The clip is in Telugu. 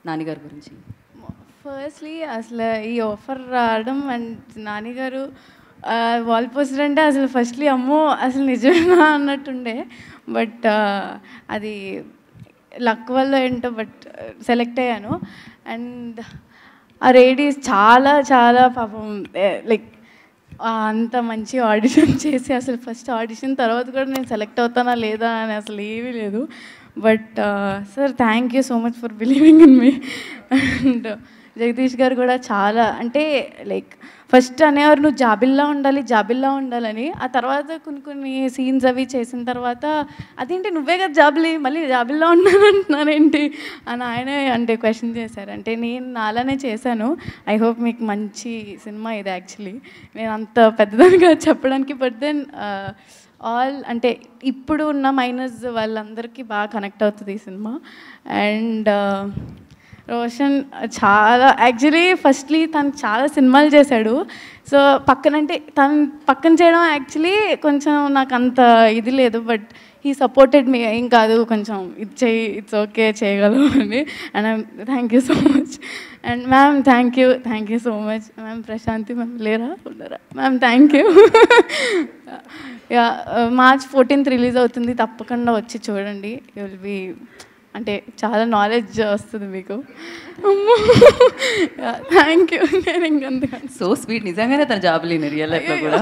నాన్నగారి గురించి? ఫస్ట్లీ అసలు ఈ ఆఫర్ రావడం అండ్ నాన్నగారు వాల్ పోస్టర్ అంటే అసలు ఫస్ట్లీ అమ్మో అసలు నిజమేనా అన్నట్టుండే. బట్ అది లక్ వల్ల ఏంటో బట్ సెలెక్ట్ అయ్యాను. అండ్ ఆ లేడీస్ చాలా చాలా పాపం లైక్ అంత మంచి ఆడిషన్ చేసి అసలు ఫస్ట్ ఆడిషన్ తర్వాత కూడా నేను సెలెక్ట్ అవుతానా లేదా అని అసలు ఏమీ లేదు. But sir thank you so much for believing in me. And Jagadish గారు కూడా చాలా అంటే లైక్ ఫస్ట్ అనేవారు నువ్వు జాబిల్లా ఉండాలని. ఆ తర్వాత కొన్ని సీన్స్ అవి చేసిన తర్వాత అదేంటి నువ్వే కదా జాబిలి మళ్ళీ జాబిల్లా ఉండాలంటున్నానేంటి అని ఆయనే అంటే క్వశ్చన్ చేశారు. అంటే నేను నాలానే చేశాను. ఐ హోప్ మీకు మంచి సినిమా ఇది. యాక్చువల్లీ నేను అంత పెద్దదానిగా చెప్పడానికి బట్ దెన్ ఆల్ అంటే ఇప్పుడు ఉన్న మైనస్ వాళ్ళందరికీ బాగా కనెక్ట్ అవుతుంది ఈ సినిమా. అండ్ రోషన్ చాలా యాక్చువల్లీ ఫస్ట్లీ తను చాలా సినిమాలు చేశాడు. సో పక్కనంటే తను పక్కన చేయడం యాక్చువల్లీ కొంచెం నాకు అంత ఇది లేదు. బట్ హీ సపోర్టెడ్ మీ ఏం కాదు కొంచెం ఇది చేయి ఇట్స్ ఓకే చేయగలవు అని. And thank you so much. And ma'am thank you so much. Ma'am Prashanthi ma'am ఉండరా ma'am thank you. Yeah March 14th release అవుతుంది. తప్పకుండా వచ్చి చూడండి. యూ విల్ బీ అంటే చాలా నాలెడ్జ్ వస్తుంది మీకు. Thank you. నేను ఇంకంతగా సో స్వీట్. నిజంగానే తన జాబ్ లేని రియల్ లైఫ్లో కూడా